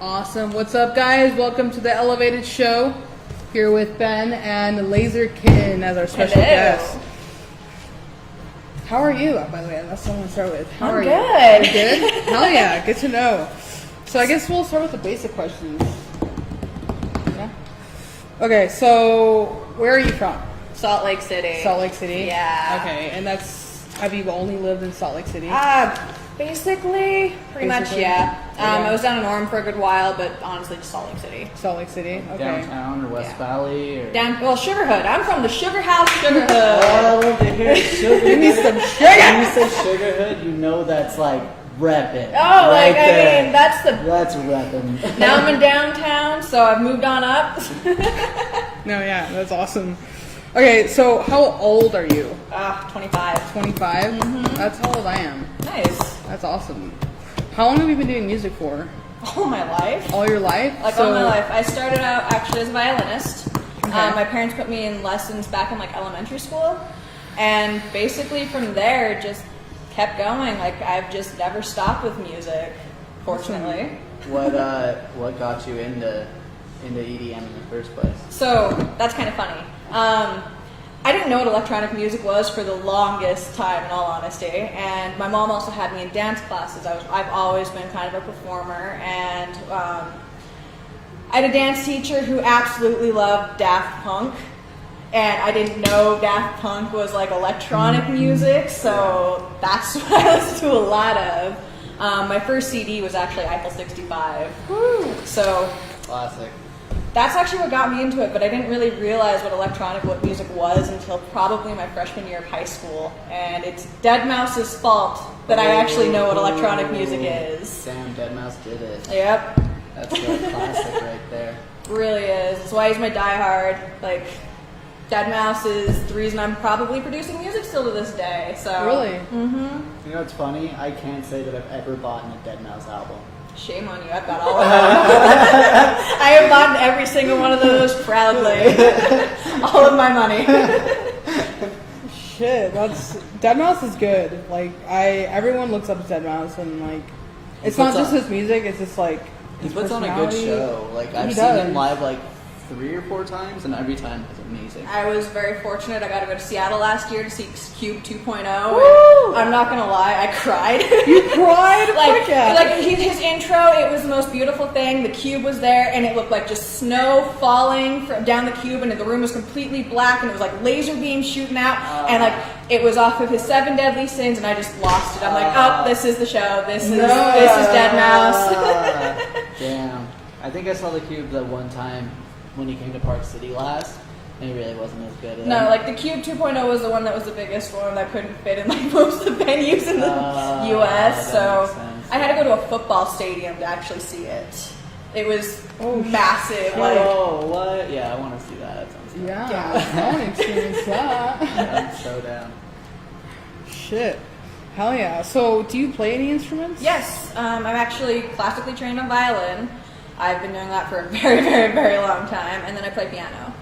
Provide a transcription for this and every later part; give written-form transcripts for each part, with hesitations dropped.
Awesome. What's up, guys? Welcome to the Elevated Show. Here with Ben and Lazer Kitten as our special guest. How are you? By the way, that's what I'm going to start with. How are good. You? You good? Hell yeah. Good to know. So I guess we'll start with the basic questions. Yeah. Okay, so where are you from? Salt Lake City. Salt Lake City? Yeah. Okay, and have you only lived in Salt Lake City? Pretty much, yeah. I was down in Orem for a good while, but honestly, just Salt Lake City. Salt Lake City, okay. Downtown or West Valley? Or? Sugar Hood. I'm from the Sugar House, Sugar Hood. Oh, I love to hear Sugar Hood. Give me some sugar. When you say Sugar Hood, you know that's like reppin'. Oh, right there. I mean, that's reppin'. Now I'm in downtown, so I've moved on up. No, yeah, that's awesome. Okay, so how old are you? 25. 25? Mm-hmm. That's how old I am. Nice. That's awesome. How long have you been doing music for? All my life. All your life? All my life. I started out actually as a violinist. Okay. My parents put me in lessons back in like elementary school, and basically from there just kept going. Like I've just never stopped with music, fortunately. What got you into EDM in the first place? So that's kind of funny. I didn't know what electronic music was for the longest time, in all honesty. And my mom also had me in dance classes. I've always been kind of a performer, and I had a dance teacher who absolutely loved Daft Punk. And I didn't know Daft Punk was like electronic music, so that's what I listened to a lot of. My first CD was actually Eiffel 65. Woo. So Classic. that's actually what got me into it, but I didn't really realize what music was until probably my freshman year of high school. And it's Deadmau5's fault that I actually know what electronic music is. Damn, Deadmau5 did it. Yep. That's a classic right there. Really is. That's why he's my diehard. Like, Deadmau5 is the reason I'm probably producing music still to this day. So Really? Mm-hmm. You know what's funny? I can't say that I've ever bought a Deadmau5 album. Shame on you. I've got all of them. I have bought every single one of those proudly. All of my money. Shit, Deadmau5 is good. Like everyone looks up to Deadmau5 and like it's not just his music, it's just like He his puts on a good personality. show. Like I've seen him live like 3 or 4 times, and every time it's amazing. I was very fortunate. I got to go to Seattle last year to see Cube 2.0. Woo! I'm not gonna lie, I cried. You cried? like Fuck yeah. his intro, it was the most beautiful thing. The cube was there, and it looked like just snow falling down the cube, and the room was completely black, and it was like laser beams shooting out, and like it was off of his 7 Deadly Sins, and I just lost it. I'm like, oh, this is the show. This is Deadmau5. Damn. I think I saw the Cube that one time when he came to Park City last, and he really wasn't as good. No, like the Cube 2.0 was the one that was the biggest one that couldn't fit in like most of the venues in the U.S. So I had to go to a football stadium to actually see it. It was massive. Oh, what? Yeah, I want to see that. That sounds Yeah, I want to experience that. I'm so down. Shit. Hell yeah. So do you play any instruments? Yes, I'm actually classically trained on violin. I've been doing that for a very, very, very long time, and then I play piano.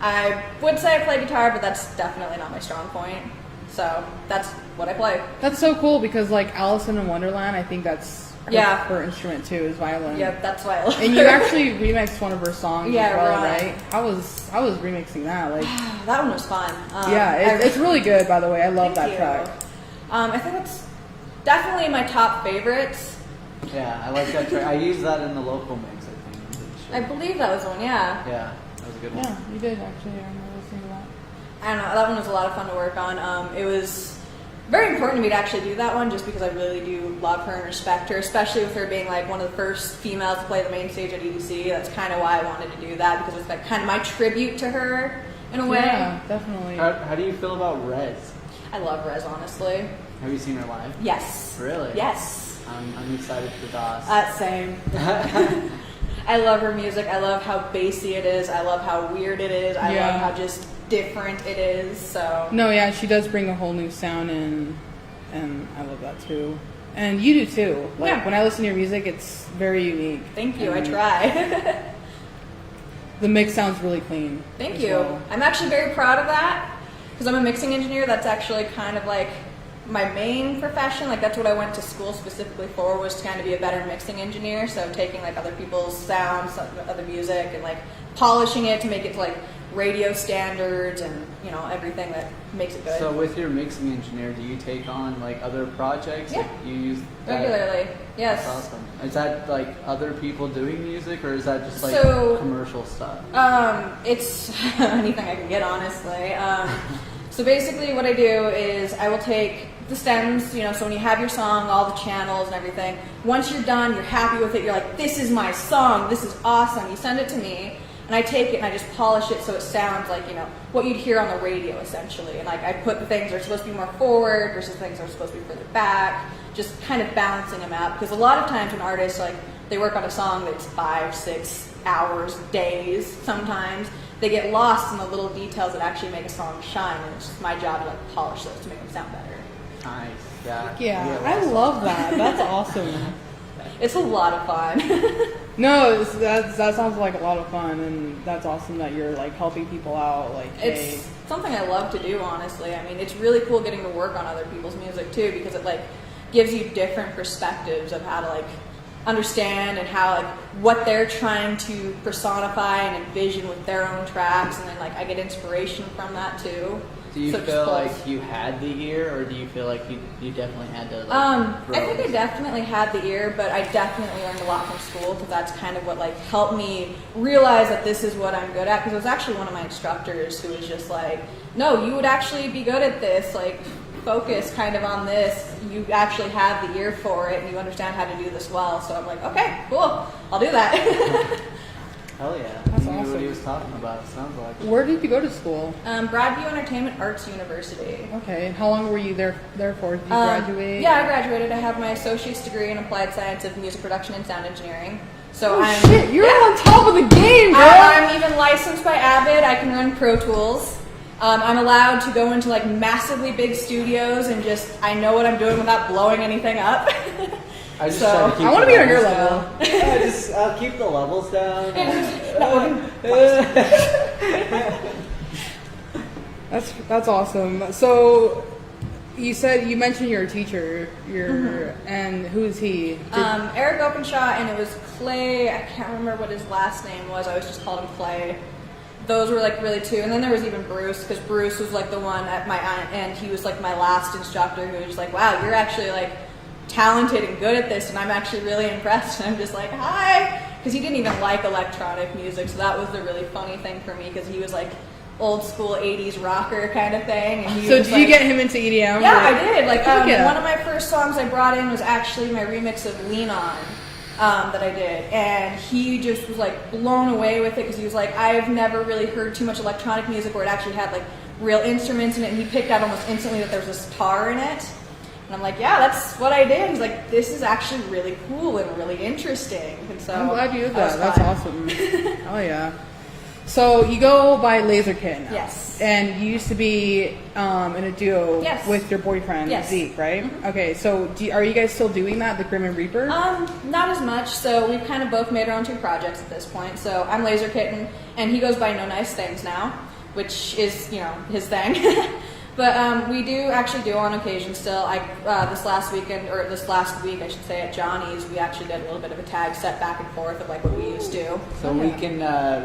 I would say I play guitar, but that's definitely not my strong point. So that's what I play. That's so cool because like Alice in Wonderland, I think that's her instrument too, is violin. Yep, that's why I love And you actually remixed one of her songs as well, right? How was remixing that? Like that one was fun. it's really good, by the way. I love that track. I think it's definitely my top favorites. Yeah, I like that track. I used that in the local mix, I think. I'm pretty sure. I believe that was one, yeah. Yeah, that was a good one. Yeah, you did actually. I remember listening to that. I don't know, that one was a lot of fun to work on. It was very important to me to actually do that one just because I really do love her and respect her, especially with her being like one of the first females to play the main stage at EDC. That's kind of why I wanted to do that, because it's like kind of my tribute to her in a way. Yeah, definitely. How do you feel about Rez? I love Rez, honestly. Have you seen her live? Yes. Really? Yes. I'm excited for DOS. Same. I love her music. I love how bassy it is. I love how weird it is. I love how just different it is. So no, yeah, she does bring a whole new sound in, and I love that too. And you do too. Like when I listen to your music, it's very unique. Thank you. I try. The mix sounds really clean. Thank you. Well. I'm actually very proud of that because I'm a mixing engineer. That's actually kind of like my main profession, like that's what I went to school specifically for, was to kind of be a better mixing engineer. So taking like other people's sounds, other music, and like polishing it to make it to like radio standards and everything that makes it good. So with your mixing engineer, do you take on like other projects? Yeah. Like you use that? Regularly. Yes. That's awesome. Is that like other people doing music, or is that just like commercial stuff? It's anything I can get, honestly. So basically what I do is I will take the stems, so when you have your song, all the channels and everything, once you're done, you're happy with it, you're like, this is my song, this is awesome, you send it to me, and I take it and I just polish it so it sounds like, what you'd hear on the radio, essentially. And like I put the things that are supposed to be more forward versus things that are supposed to be further back, just kind of balancing them out. Because a lot of times when artists, like, they work on a song that's 5, 6 hours, days sometimes, they get lost in the little details that actually make a song shine, and it's just my job to like polish those to make them sound better. Nice. Yeah. Yeah, I love that. That's awesome. It's a lot of fun. No, that sounds like a lot of fun, and that's awesome that you're like helping people out. Like, it's something I love to do, honestly. I mean, it's really cool getting to work on other people's music too, because it like gives you different perspectives of how to like understand and how like what they're trying to personify and envision with their own tracks, and then like I get inspiration from that too. Do you feel like you had the ear, or do you feel like you definitely had to like I think I definitely had the ear, but I definitely learned a lot from school, because that's kind of what like helped me realize that this is what I'm good at. Because it was actually one of my instructors who was just like, no, you would actually be good at this, like focus kind of on this, you actually have the ear for it and you understand how to do this well. So I'm like, okay, cool, I'll do that. Hell yeah. That's He knew awesome. what he was talking about, sounds like. Where did you go to school? Broadview Entertainment Arts University. Okay, and how long were you there for? Did you graduate? Yeah, I graduated. I have my associate's degree in applied science of music production and sound engineering. So Oh shit, you're on top of the game, bro! I'm even licensed by Avid. I can run Pro Tools. I'm allowed to go into like massively big studios and just, I know what I'm doing without blowing anything up. I just So, try to keep I wanna the be on your levels level. down. I'll keep the levels down. That's awesome. So you mentioned you're a teacher. And who is he? Eric Openshaw, and it was Clay. I can't remember what his last name was. I always just called him Clay. Those were like really two, and then there was even Bruce, because Bruce was like the one at my and he was like my last instructor, who was like, wow, you're actually like talented and good at this, and I'm actually really impressed. And I'm just like, hi, because he didn't even like electronic music, so that was the really funny thing for me, because he was like old school 80s rocker kind of thing. And he So was did you get him into EDM? Yeah, I did. Like Yeah. one of my first songs I brought in was actually my remix of Lean On. That I did, and he just was like blown away with it, because he was like, I've never really heard too much electronic music where it actually had like real instruments in it, and he picked out almost instantly that there was a sitar in it. And I'm like, yeah, that's what I did. He's like, this is actually really cool and really interesting. And so I'm glad you did that that. was That's fun. awesome. Oh yeah. So you go by Lazer Kitten now. Yes. And you used to be in a duo Yes. with your boyfriend, Yes. Zeke, right? Mm-hmm. Okay, so are you guys still doing that, the Grim and Reaper? Not as much. So we've kind of both made our own two projects at this point. So I'm Lazer Kitten, and he goes by No Nice Things now, which is, his thing. But we do actually do on occasion still. This last week, I should say, at Johnny's, we actually did a little bit of a tag set back and forth of like what we used to. So we can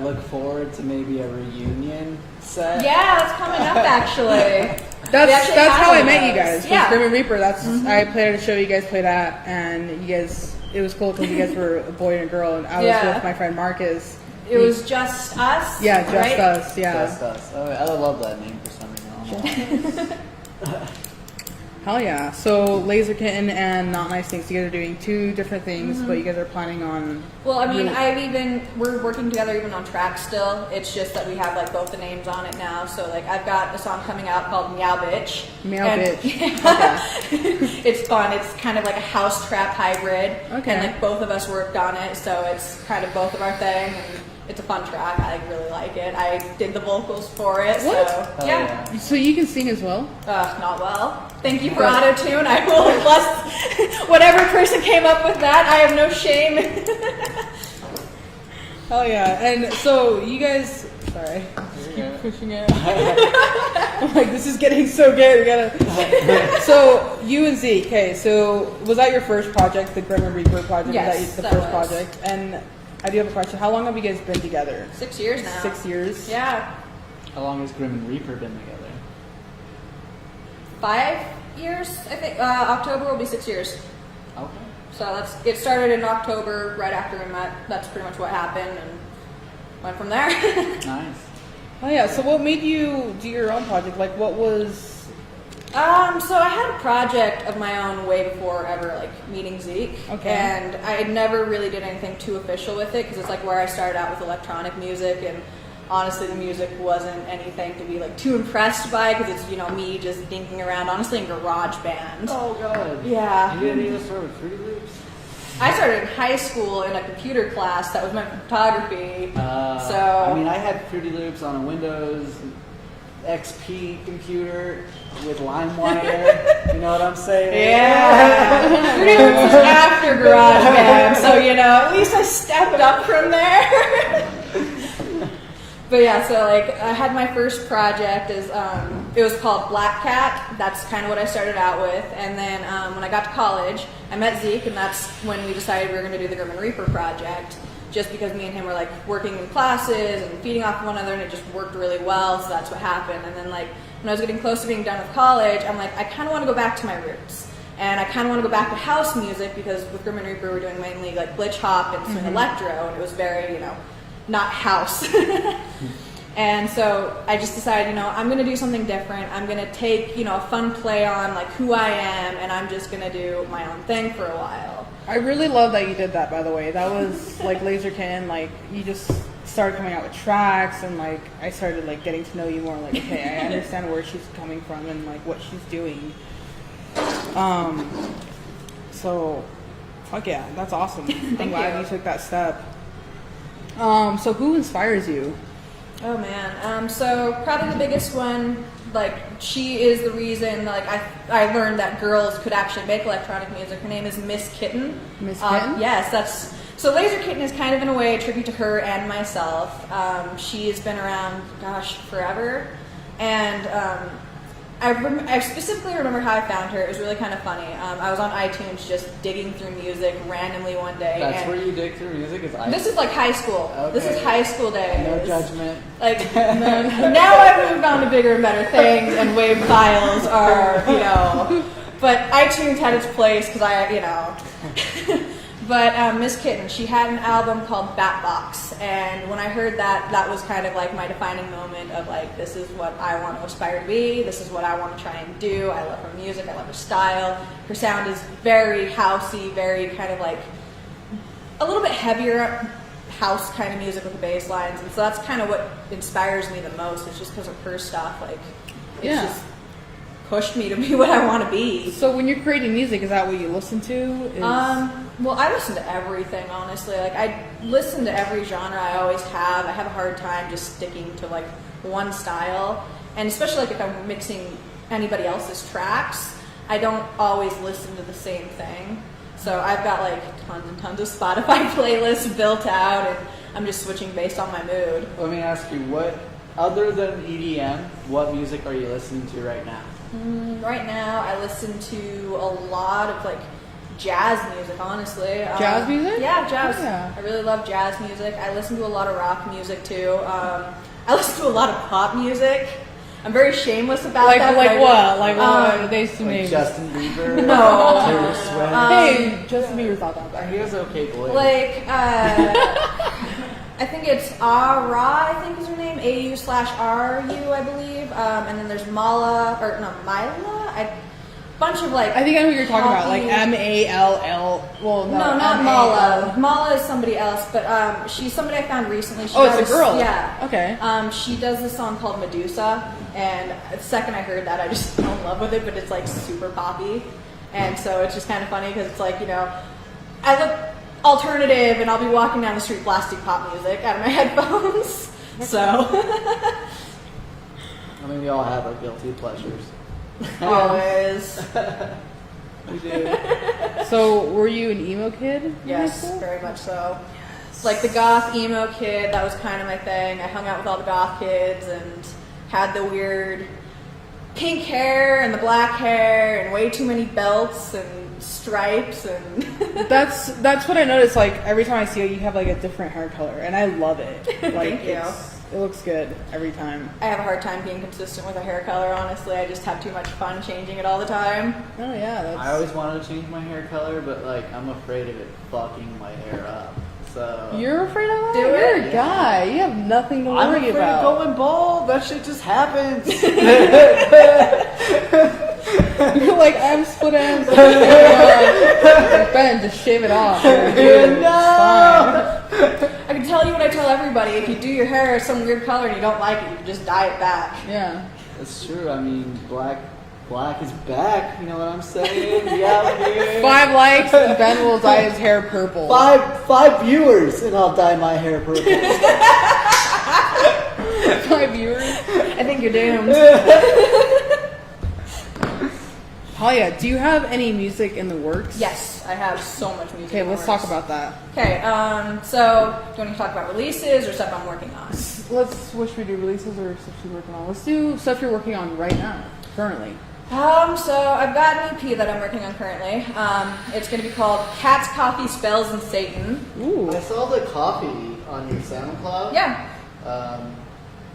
look forward to maybe a reunion set. Yeah, that's coming up actually. That's how I one of met you those. guys. Yeah. Grim and Reaper. I played at a show you guys played at, and you guys. It was cool because you guys were a boy and a girl, and I was Yeah. with my friend Marcus. It was just us. Yeah, just right? us. Yeah. Just us. Oh, I love that name for some reason. I don't know. Hell yeah. So Lazer Kitten and Not Nice Things, you guys are doing two different things, but you guys are planning on. Well, I mean, really- we're working together even on tracks still. It's just that we have like both the names on it now. So like I've got a song coming out called Meow Bitch. Meow And- Bitch. It's fun. It's kind of like a house trap hybrid. Okay. And like both of us worked on it, so it's kind of both of our thing. And it's a fun track. I really like it. I did the vocals for it. What? So Oh, yeah. So you can sing as well? Not well. Thank you for auto-tune. I will bless whatever person came up with that. I have no shame. Hell yeah. And so you guys, Sorry. There you Keep go. pushing it. I'm like, this is getting so good. We gotta. So you and Zeke. Okay, so was that your first project, the Grim and Reaper project? Yes, was that that the first was. project? And I do have a question. How long have you guys been together? 6 years now. 6 years. Yeah. How long has Grim and Reaper been together? 5 years, I think. October will be 6 years. Okay. So it started in October, right after we met. That's pretty much what happened, and went from there. Nice. Oh yeah. So what made you do your own project? Like, what was? So I had a project of my own way before ever like meeting Zeke. Okay. And I never really did anything too official with it because it's like where I started out with electronic music, and honestly the music wasn't anything to be like too impressed by because it's, you know, me just dinking around honestly in garage band. Oh god. Yeah. You didn't even start with Fruity Loops? I started in high school in a computer class that was meant for photography. I mean, I had Fruity Loops on a Windows XP computer with LimeWire. You know what I'm saying? Yeah. Fruity Loops was after GarageBand, so you know, at least I stepped up from there. But yeah, so like I had my first project is it was called Black Cat. That's kind of what I started out with, and then when I got to college, I met Zeke, and that's when we decided we were going to do the Grim and Reaper project. Just because me and him were like working in classes and feeding off one another, and it just worked really well. So that's what happened. And then like when I was getting close to being done with college, I'm like, I kind of want to go back to my roots, and I kind of want to go back to house music because with Grim and Reaper we're doing mainly like glitch hop and swing electro, and it was very, you know, not house. And so I just decided, you know, I'm going to do something different. I'm going to take, you know, a fun play on like who I am, and I'm just going to do my own thing for a while. I really love that you did that. By the way, that was like Lazer Kitten. Like you just started coming out with tracks, and like I started like getting to know you more. Like, okay, I understand where she's coming from and like what she's doing. So, fuck yeah, that's awesome. I'm glad you took that step. So who inspires you? Oh man, so probably the biggest one, like she is the reason like I learned that girls could actually make electronic music. Her name is Miss Kitten. Miss Kitten? Yes, that's, so Lazer Kitten is kind of in a way a tribute to her and myself. She has been around, gosh, forever, and I specifically remember how I found her. It was really kind of funny. I was on iTunes just digging through music randomly one day. That's and where you dig through music? this is like high school. Okay. This is high school days. No judgment. Like, now I've moved on to bigger and better things, and WAV files are, you know, but iTunes had its place because I, you know. But Miss Kitten, she had an album called Batbox, and when I heard that, that was kind of like my defining moment of like, this is what I want to aspire to be, this is what I want to try and do. I love her music, I love her style. Her sound is very housey, very kind of like a little bit heavier house kind of music with the bass lines, and so that's kind of what inspires me the most. It's just because of her stuff. Like, it's just pushed me to be what I want to be. So when you're creating music, is that what you listen to? Well, I listen to everything, honestly. Like, I listen to every genre. I always have. I have a hard time just sticking to like one style, and especially like if I'm mixing anybody else's tracks, I don't always listen to the same thing. So I've got like tons and tons of Spotify playlists built out, and I'm just switching based on my mood. Let me ask you, what, other than EDM, what music are you listening to right now? Right now, I listen to a lot of like jazz music, honestly. Jazz music? Yeah, jazz. Oh, yeah. I really love jazz music. I listen to a lot of rock music too. I listen to a lot of pop music. I'm very shameless about that. Like what? Like what are they some Like names? Justin Bieber? No. Taylor Swift? Hey, Justin Bieber's not that bad. He has okay voice. Like, I think it's Ara, I think is her name, AU/RU, I believe. And then there's Mala, or no, Mila? Bunch of like. I think I know what you're talking about. Like poppy- MALL. Well, no, No, not MAL. Mala. Mala is somebody else, but she's somebody I found recently. She Oh, it's does a girl. Yeah. Okay. She does this song called Medusa, and the second I heard that, I just fell in love with it. But it's like super poppy, and so it's just kind of funny because it's like, you know, I look alternative, and I'll be walking down the street blasting pop music out of my headphones. So I mean, we all have our guilty pleasures. always, We do. So were you an emo kid? in high yes, school? very much so. like the goth emo kid, that was kind of my thing. I hung out with all the goth kids and had the weird pink hair and the black hair and way too many belts and stripes and That's what I noticed. Like every time I see you have like a different hair color, and I love it. Like Thank you. It looks good every time. I have a hard time being consistent with a hair color, honestly. I just have too much fun changing it all the time. Oh yeah, that's... I always wanted to change my hair color, but like I'm afraid of it fucking my hair up. So You're afraid of that? Do You're it? a guy. You have nothing to I'm worry afraid about. of going bald. That shit just happens. You're like, I have split ends. Like, Ben, just shave it off. Dude, it's fine. I can tell you what I tell everybody. If you do your hair some weird color and you don't like it, you can just dye it back. Yeah. That's true. I mean, black is back. You know what I'm saying? Yeah, 5 likes and Ben will dye his hair purple. Five viewers, and I'll dye my hair purple. 5 viewers. I think you're doomed. Talia, do you have any music in the works? Yes, I have so much music. Okay, in the let's talk works. about that. Okay, so do you want to talk about releases or stuff I'm working on? What should we do? Releases or stuff you're working on? Let's do stuff you're working on right now, currently. So I've got an EP that I'm working on currently. It's going to be called Cats, Coffee, Spells, and Satan. Ooh. I saw the coffee on your SoundCloud. Yeah.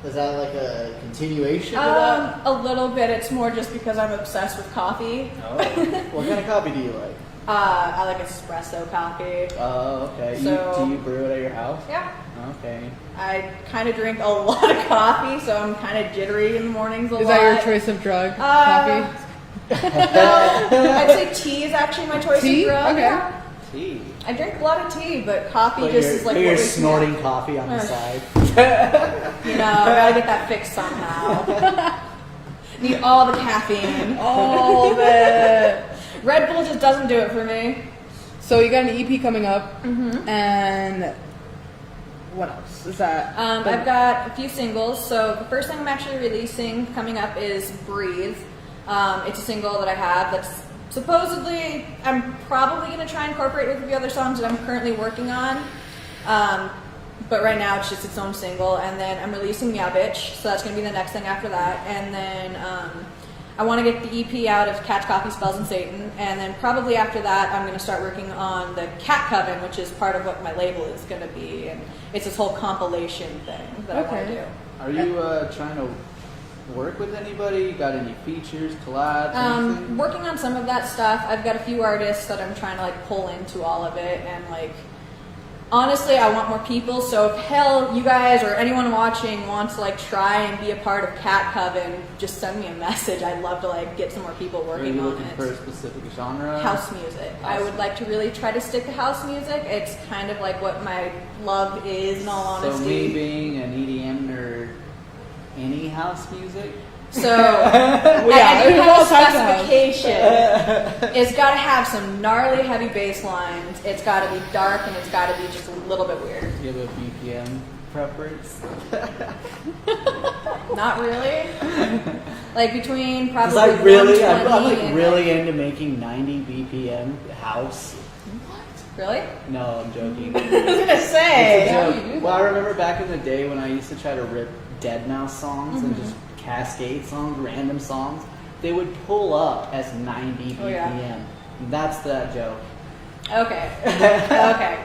Is that like a continuation of that? A little bit. It's more just because I'm obsessed with coffee. Oh. What kind of coffee do you like? I like espresso coffee. Oh, okay. So- Do you brew it at your house? Yeah. Okay. I kind of drink a lot of coffee, so I'm kind of jittery in the mornings a lot. Is that your choice of drug? Coffee? No, I'd say tea is actually my choice Tea? of drug. Okay. Yeah. Tea. I drink a lot of tea, but coffee But just you're, is like but you're what wakes me up. snorting coffee on the Ugh. side. You know, I gotta get that fixed somehow. Need all the caffeine. All of it. Red Bull just doesn't do it for me. So you got an EP coming up, and what else is that? I've got a few singles. So the first thing I'm actually releasing coming up is Breathe. It's a single that I have that's supposedly, I'm probably going to try and incorporate with the other songs that I'm currently working on. But right now it's just its own single. And then I'm releasing Yeah Bitch, so that's going to be the next thing after that. And then I want to get the EP out of Catch, Coffee, Spells, and Satan. And then probably after that I'm going to start working on the Cat Coven, which is part of what my label is going to be. And it's this whole compilation thing that I want to do. Are you trying to work with anybody? Got any features, collabs, anything? Working on some of that stuff. I've got a few artists that I'm trying to like pull into all of it, and like honestly, I want more people. So if hell, you guys or anyone watching wants to like try and be a part of Cat Coven, just send me a message. I'd love to like get some more people Are working you on looking it. for a specific genre? House music. I would like to really try to stick to house music. It's kind of like what my love is, in all honesty. So me being an EDM nerd, any house music? So I do there's have all a types of house. specification. It's got to have some gnarly heavy bass lines. It's got to be dark, and it's got to be just a little bit weird. Do you have a BPM preference? Not really. Like between Because probably I'm 120 like and really into making 90 BPM house. really? No, I'm joking. I was gonna say. How do Joke. you do Well, I that? remember back in the day when I used to try to rip Deadmau5 songs and just cascade songs, random songs. They would pull up as 90 BPM. Oh, yeah. That's that joke. Okay. Okay.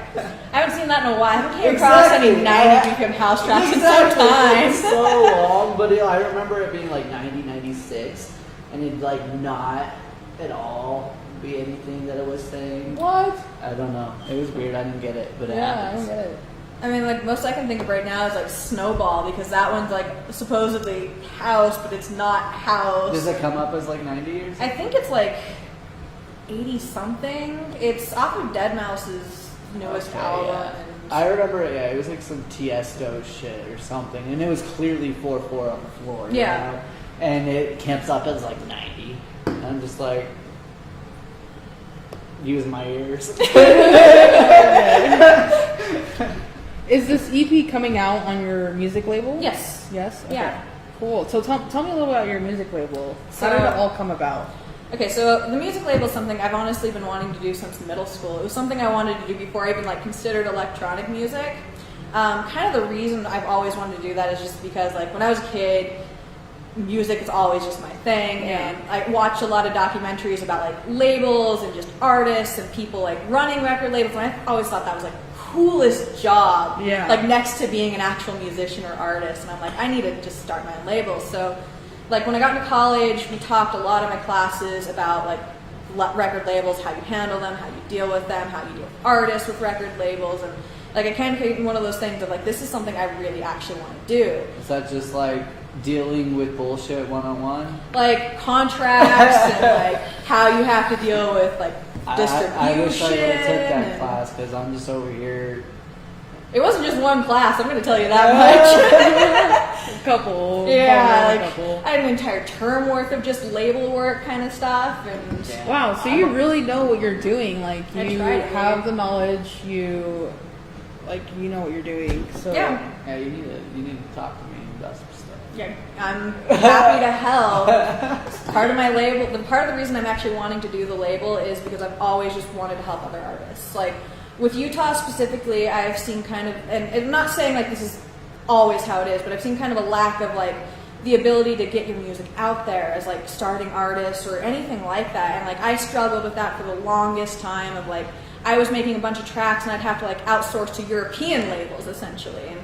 I haven't seen that in a while. I haven't came across any 90 BPM house tracks in some time. It's so long, but I remember it being like 90, 96, and it'd like not at all be anything that it was saying. What? I don't know. It was weird. I didn't get it, but it Yeah, I happens. don't get it. I mean, like, most I can think of right now is, like, Snowball, because that one's, like, supposedly house, but it's not house. Does it come up as like 90 or I something? think it's, like, 80-something. It's off of Deadmau5's newest Okay, album. yeah. And I remember, it was like some Tiesto shit or something, and it was clearly 4/4 on the floor. you Yeah. know? And it comes up as like 90. And I'm just like, using my ears. Is this EP coming out on your music label? Yes. Yes? Okay. Yeah. Cool. So tell me a little about your music label. How did So- it all come about? Okay, so the music label is something I've honestly been wanting to do since middle school. It was something I wanted to do before I even like considered electronic music. Kind of the reason I've always wanted to do that is just because like when I was a kid, music is always just my thing, and I watched a lot of documentaries about like labels and just artists and people like running record labels, and I always thought that was like coolest job, like next to being an actual musician or artist. And I'm like, I need to just start my own label. So like when I got into college, we talked a lot of my classes about like record labels, how you handle them, how you deal with them, how you deal with artists with record labels, and like it kind of became one of those things of like, this is something I really actually want to do. Is that just like dealing with bullshit one-on-one? Like contracts and like how you have to deal with like distribution. I wish I would have took that class because I'm just over here. It wasn't just one class, I'm going to tell you that much. A couple. Yeah, like, like, couple. I had an entire term worth of just label work kind of stuff. And wow, so you really know what you're doing. Like, you have the knowledge, you know what you're doing. So yeah, you need to talk to me about some stuff. Yeah, I'm happy to help. Part of my label, part of the reason I'm actually wanting to do the label is because I've always just wanted to help other artists. Like, with Utah specifically, I've seen kind of, and I'm not saying like this is always how it is, but I've seen kind of a lack of like the ability to get your music out there as like starting artists or anything like that. And like I struggled with that for the longest time of like, I was making a bunch of tracks and I'd have to like outsource to European labels essentially. And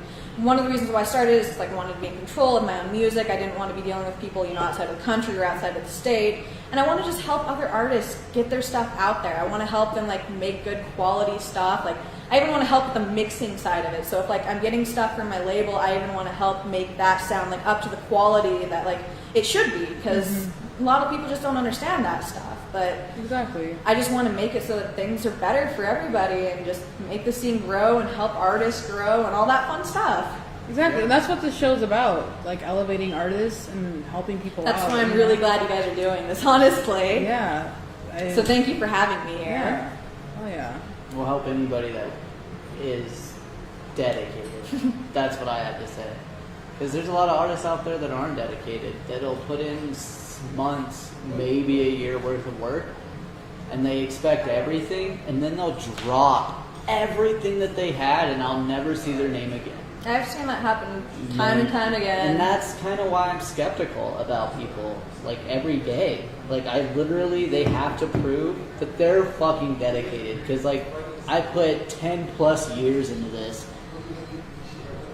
one of the reasons why I started is like I wanted to be in control of my own music. I didn't want to be dealing with people, outside of the country or outside of the state. And I want to just help other artists get their stuff out there. I want to help them like make good quality stuff. Like I even want to help with the mixing side of it. So if like I'm getting stuff from my label, I even want to help make that sound like up to the quality that like it should be, because a lot of people just don't understand that stuff. But exactly, I just want to make it so that things are better for everybody and just make the scene grow and help artists grow and all that fun stuff. Exactly, and that's what this show's about, like elevating artists and helping people out. That's why I'm really glad you guys are doing this, honestly. Yeah. So thank you for having me here. Yeah. Oh yeah. We'll help anybody that is dedicated. That's what I have to say. Because there's a lot of artists out there that aren't dedicated, that'll put in months, maybe a year worth of work, and they expect everything, and then they'll drop everything that they had, and I'll never see their name again. I've seen that happen time and time again. And that's kind of why I'm skeptical about people, like, every day. Like, they have to prove that they're fucking dedicated. Because, like, I put 10 plus years into this,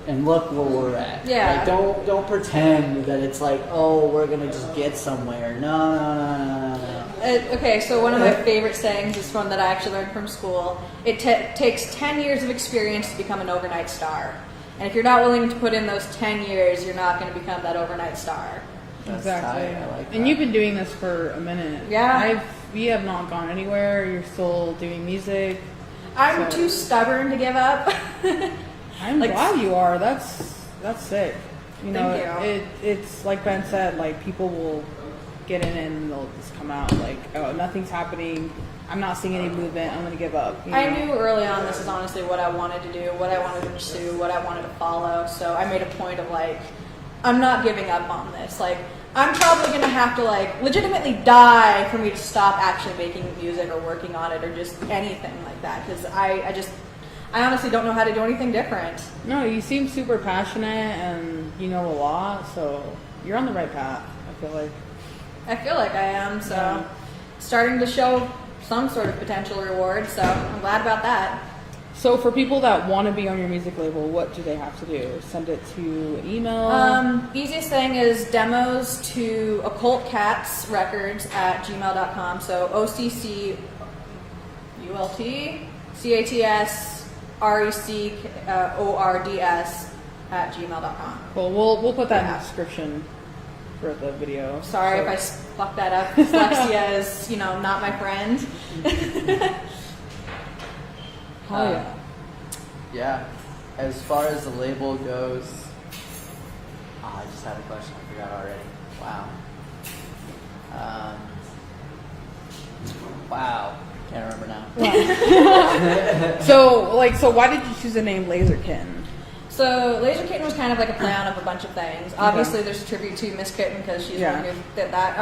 and look where we're at. Yeah. Like, don't pretend that it's like, oh, we're going to just get somewhere. No. Okay, so one of my favorite sayings is one that I actually learned from school. It takes 10 years of experience to become an overnight star. And if you're not willing to put in those 10 years, you're not going to become that overnight star. That's exactly. tight. I like that. And you've been doing this for a minute. Yeah. We have not gone anywhere. You're still doing music. I'm too stubborn to give up. I'm glad you are. That's sick. Thank you. It's like Ben said, like people will get in and they'll just come out like, oh, nothing's happening. I'm not seeing any movement. I'm going to give up. I knew early on this is honestly what I wanted to do, what I wanted to pursue, what I wanted to follow. So I made a point of like, I'm not giving up on this. Like, I'm probably going to have to like legitimately die for me to stop actually making music or working on it or just anything like that. Because I honestly don't know how to do anything different. No, you seem super passionate and you know a lot. So you're on the right path, I feel like. I am. So starting to show some sort of potential reward, so I'm glad about that. So for people that want to be on your music label, what do they have to do? Send it to an email? Easiest thing is demos to occultcatsrecords@gmail.com. So occultcatsrecords@gmail.com. Cool. We'll put that in the description for the video. Sorry if I fucked that up. Dyslexia is, not my friend. Oh yeah. Yeah. As far as the label goes, I just had a question I forgot already. Wow. Can't remember now. Wow. So why did you choose the name Lazer Kitten? So Lazer Kitten was kind of like a play on of a bunch of things. Obviously, there's a tribute to Miss Kitten because she's the one who did that.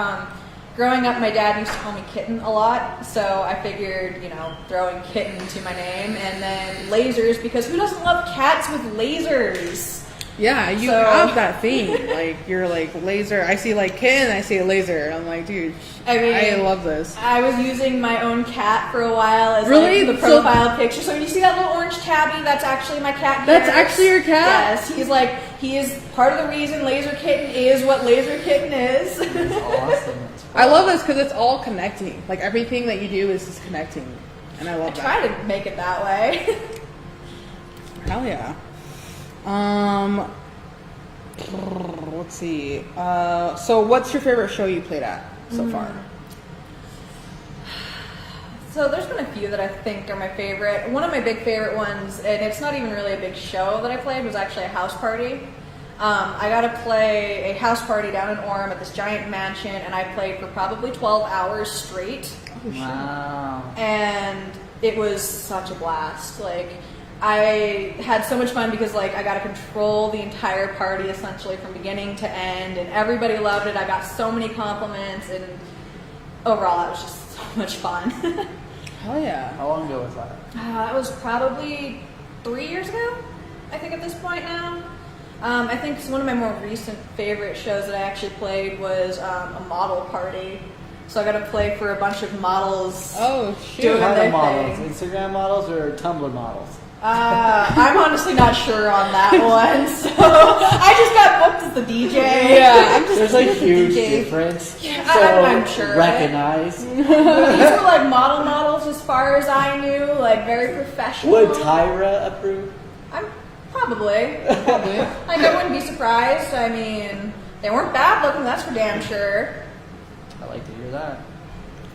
growing up, my dad used to call me Kitten a lot, so I figured, throwing Kitten to my name, and then lasers, because who doesn't love cats with lasers? Yeah, you have that thing. Like, you're like, laser. I see like kitten, I see a laser. I'm like, dude, I love this. I was using my own cat for a while as really? Like, the profile picture. So you see that little orange tabby? That's actually my cat. That's actually your cat? Yes, he is part of the reason Lazer Kitten is what Lazer Kitten is. That's awesome. I love this because it's all connecting. Like, everything that you do is just connecting. And I love that. I try to make it that way. Hell yeah. Let's see. So what's your favorite show you played at so far? So there's been a few that I think are my favorite. One of my big favorite ones, and it's not even really a big show that I played, was actually a house party. I got to play a house party down in Orem at this giant mansion, and I played for probably 12 hours straight. Wow. And it was such a blast. Like, I had so much fun because, like, I got to control the entire party essentially from beginning to end, and everybody loved it. I got so many compliments, and overall, it was just so much fun. Hell yeah. How long ago was that? That was probably 3 years ago, I think, at this point now. I think one of my more recent favorite shows that I actually played was a model party. So I got to play for a bunch of models. Oh, shit. Doing What kind their of models? thing. Instagram models or Tumblr models? I'm honestly not sure on that one, so I just got booked as the DJ. Yeah, I'm just There's a huge DJ. difference. Yeah, so I'm sure. recognize. These were like models as far as I knew, like very professional. Would Tyra approve? I'm probably. Like, I wouldn't be surprised. I mean, they weren't bad looking, that's for damn sure. I like to hear that.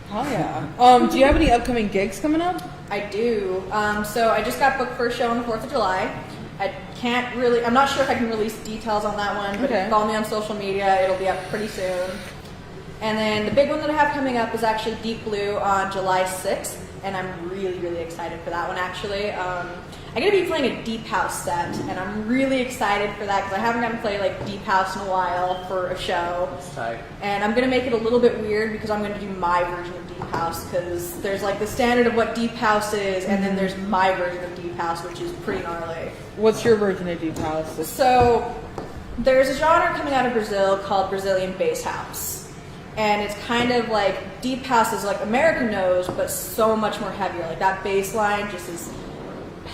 Hell yeah. Do you have any upcoming gigs coming up? I do. So I just got booked for a show on the 4th of July. I'm not sure if I can release details on that one, but if Okay. you follow me on social media, it'll be up pretty soon. And then the big one that I have coming up is actually Deep Blue on July 6th, and I'm really, really excited for that one, actually. I'm going to be playing a deep house set, and I'm really excited for that because I haven't gotten to play like deep house in a while for a show. That's tight. And I'm going to make it a little bit weird because I'm going to do my version of deep house, because there's like the standard of what deep house is, and then there's my version of deep house, which is pretty gnarly. What's your version of deep house? So there's a genre coming out of Brazil called Brazilian bass house. And it's kind of like deep house is like American knows, but so much more heavier. Like that bass line just is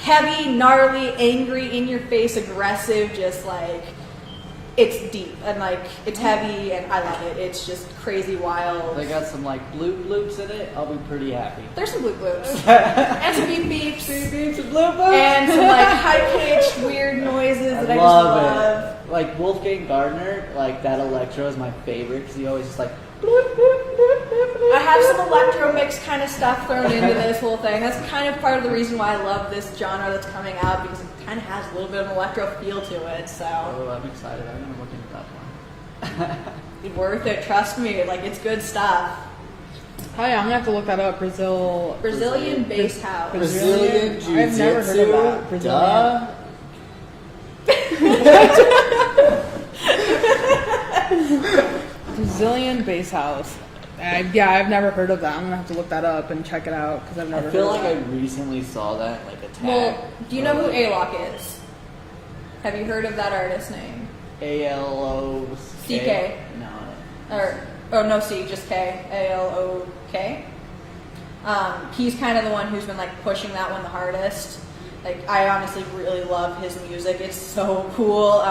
heavy, gnarly, angry, in your face, aggressive, just like it's deep and like it's heavy, and I love it. It's just crazy wild. They got some like bloop bloops in it. I'll be pretty happy. There's some bloop bloops and some beep beeps Beep beeps and bloop bloops. and some like high pitched weird noises that I just love. It. Like Wolfgang Gardner, like that electro is my favorite because he always just like bloop bloop bloop bloop. I have some electro mix kind of stuff thrown into this whole thing. That's kind of part of the reason why I love this genre that's coming out, because it kind of has a little bit of an electro feel to it. So Oh, I'm excited. I'm gonna look into that one. it's worth it. Trust me. Like, it's good stuff. Hi, I'm gonna have to look that up. Brazilian bass house. Brazilian jiu-jitsu. I've never heard of that. Brazilian. Brazilian bass house. I've never heard of that. I'm gonna have to look that up and check it out because I've never I feel heard like of I that. recently saw that in like a tag. Well, do you know who A-Lock is? Have you heard of that artist name? ALOCK? No. No C, just K. ALOK. He's kind of the one who's been like pushing that one the hardest. Like, I honestly really love his music. It's so cool.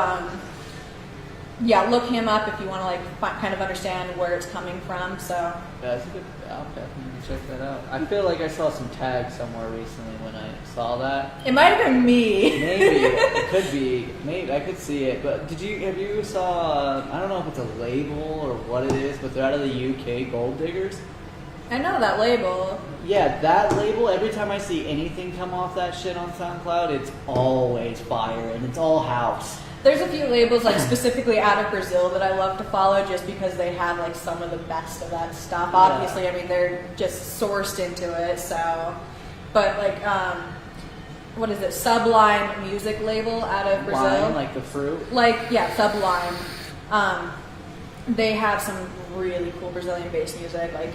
Yeah, look him up if you want to like kind of understand where it's coming from. So Yeah, that's a good. I'll definitely check that out. I feel like I saw some tags somewhere recently when I saw that. it might have been me. Maybe it could be. Maybe I could see it. But have you saw? I don't know if it's a label or what it is, but they're out of the UK, Gold Diggers. I know that label. Yeah, that label. Every time I see anything come off that shit on SoundCloud, it's always fire and it's all house. There's a few labels like specifically out of Brazil that I love to follow just because they have like some of the best of that stuff. Yeah. Obviously, I mean, they're just sourced into it. So, but like, what is it? Sublime music label out of Brazil. Lime, like the fruit. Like, yeah, Sublime. They have some really cool Brazilian bass music. Like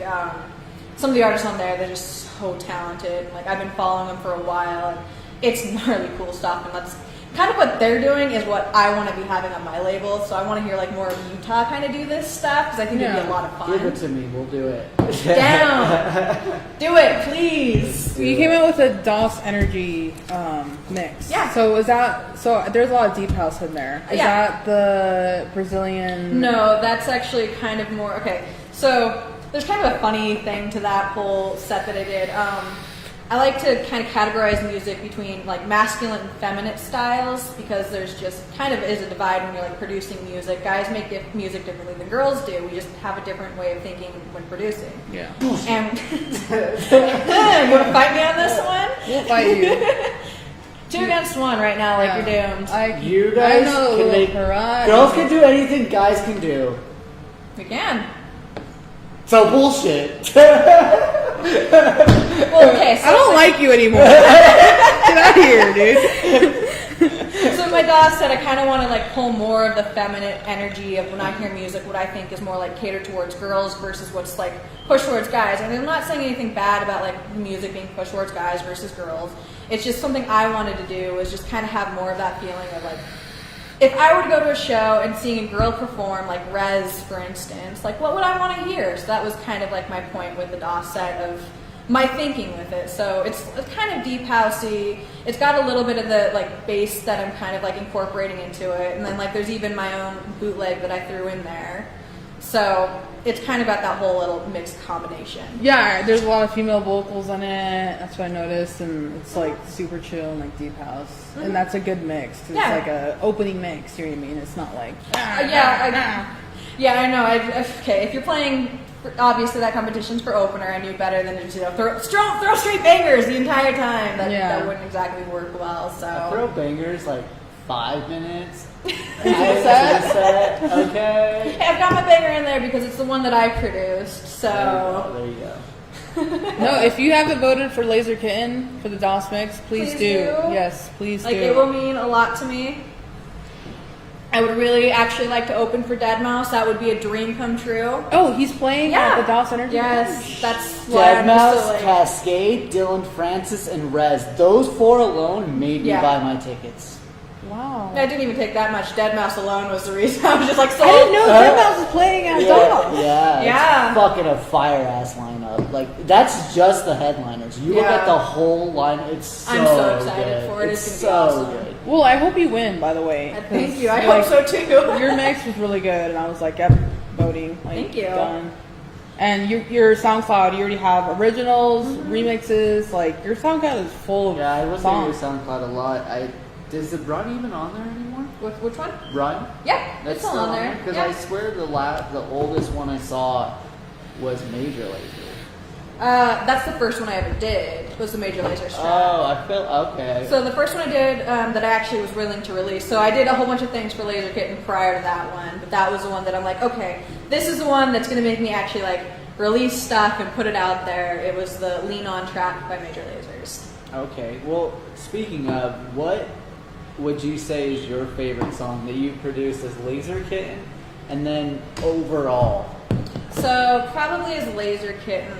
some of the artists on there, they're just so talented. Like I've been following them for a while, and it's really cool stuff. And that's kind of what they're doing is what I want to be having on my label. So I want to hear like more of Utah kind of do this stuff because I think it'd be a lot of fun. Give it to me, we'll do it. Down, do it, please. You came out with a DOS Energy mix. Yeah. So is that there's a lot of deep house in there. Is that the Brazilian? No, that's actually kind of more okay. So there's kind of a funny thing to that whole set that I did. I like to kind of categorize music between like masculine and feminine styles because there's just kind of is a divide when you're like producing music. Guys make music differently than girls do. We just have a different way of thinking when producing. Yeah. And you want to fight me on this one? We'll fight you. 2 against 1 right now, like you're doomed. You guys can make girls can do anything guys can do. We can. So bullshit. Well, okay, so I don't like you anymore. Get out of here, dude. So my DOS said I kind of want to like pull more of the feminine energy of when I hear music, what I think is more like catered towards girls versus what's like pushed towards guys. And I'm not saying anything bad about like music being pushed towards guys versus girls. It's just something I wanted to do was just kind of have more of that feeling of like, if I were to go to a show and seeing a girl perform, like Rez, for instance, like what would I want to hear? So that was kind of like my point with the DOS set of my thinking with it. So it's kind of deep housey. It's got a little bit of the like bass that I'm kind of like incorporating into it, and then like there's even my own bootleg that I threw in there. So it's kind of got that whole little mixed combination. Yeah, there's a lot of female vocals in it. That's what I noticed, and it's like super chill and like deep house, and that's a good mix. 'Cause Yeah. It's like a opening mix. You know what I mean? It's not like Yeah, I know. Okay, if you're playing, obviously that competition's for opener. I knew better than to just throw straight bangers the entire time. That wouldn't exactly work well. So I throw bangers like 5 minutes. set. Okay. Hey, I've got my banger in there because it's the one that I produced. So There you go. No, if you haven't voted for Lazer Kitten for the DOS mix, please do. Yes, please like do. it will mean a lot to me. I would really actually like to open for Deadmau5. That would be a dream come true. Oh, he's playing at the DOS Energy? Yes, that's why I'm just so Deadmau5, Cascade, Dylan Francis, and Rez. Those 4 alone made me buy my tickets. Wow. I didn't even take that much. Deadmau5 alone was the reason. I was just like, sold. I didn't know Deadmau5 was playing at DOS. Yeah. It's fucking a fire ass lineup. Like that's just the headliners. You look at the whole line. It's so I'm so excited good. for it. It's It's so gonna be awesome. good. Well, I hope you win, by the way. Thank you. I like, hope so too. Your mix was really good, and I was like, yep, voting. Like, Thank you. Done. And your SoundCloud, you already have originals, remixes. Like your SoundCloud is full of Yeah, I listen songs. to your SoundCloud a lot. Is the Run even on there anymore? Which one? Run? Yeah, That's it's still on there. Because Yeah. I swear the oldest one I saw was Major Lazer. That's the first one I ever did. Was the Major Lazer strap. Oh, I feel okay. So the first one I did that I actually was willing to release. So I did a whole bunch of things for Lazer Kitten prior to that one, but that was the one that I'm like, okay, this is the one that's going to make me actually like release stuff and put it out there. It was the Lean On track by Major Lazers. Okay. Well, speaking of, what would you say is your favorite song that you produced as Lazer Kitten, and then overall? So probably as Lazer Kitten.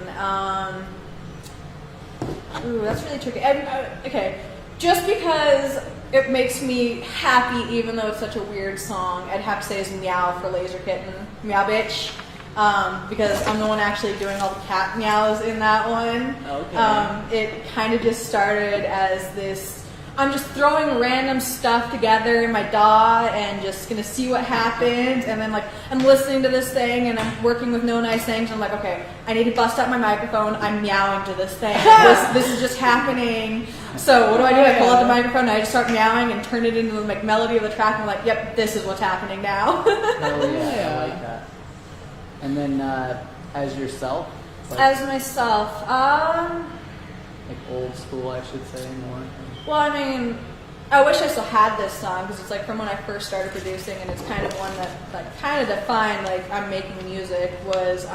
Ooh, that's really tricky. Okay, just because it makes me happy, even though it's such a weird song, I'd have to say is Meow for Lazer Kitten. Meow Bitch. Because I'm the one actually doing all the cat meows in that one. Okay. It kind of just started as this, I'm just throwing random stuff together in my DAW and just gonna see what happens, and then like I'm listening to this thing and I'm working with No Nice Things, and I'm like, okay, I need to bust out my microphone, I'm meowing to this thing. this is just happening. So what do? I pull out the microphone and I just start meowing and turn it into the like melody of the track, and I'm like, yep, this is what's happening now. Oh yeah, I like that. And then as yourself? Like, As myself, like old school, I should say more. well, I mean, I wish I still had this song because it's like from when I first started producing, and it's kind of one that like kind of defined like I'm making music. Was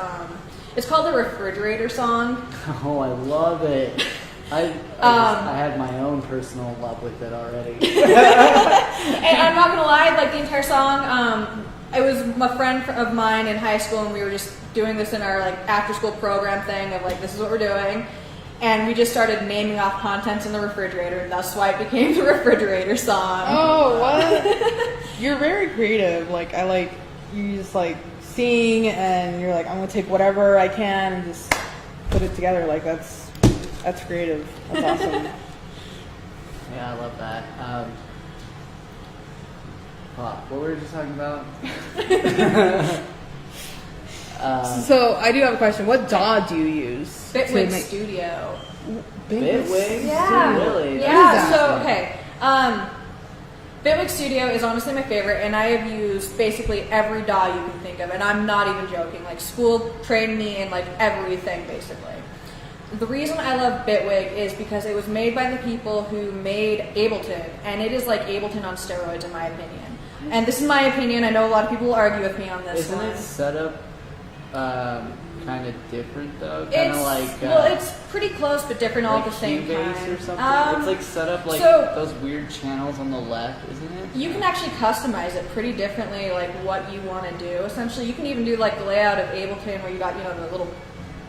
it's called the Refrigerator Song. Oh, I love it. I had my own personal love with it already. And I'm not gonna lie, like the entire song, it was a friend of mine in high school, and we were just doing this in our like after school program thing of like, this is what we're doing. And we just started naming off contents in the refrigerator, and that's why it became the refrigerator song. Oh, what? You're very creative. Like, you just like sing, and you're like, I'm gonna take whatever I can and just put it together. Like, that's creative. That's awesome. Yeah, I love that. What were we just talking about? So I do have a question. What DAW do you use? Bitwig Studio. Bitwig? Yeah. Really? Yeah, so, okay. Bitwig Studio is honestly my favorite, and I have used basically every DAW you can think of, and I'm not even joking. Like, school trained me in, like, everything, basically. The reason I love Bitwig is because it was made by the people who made Ableton, and it is like Ableton on steroids, in my opinion. And this is my opinion. I know a lot of people will argue with me on this Isn't one. it set up kind of different, though? Kind of like... well, it's pretty close, but different all like at the same Cubase time. or something? It's like set up like so- those weird channels on the left, isn't it? You can actually customize it pretty differently, like what you want to do. Essentially, you can even do like the layout of Ableton, where you got the little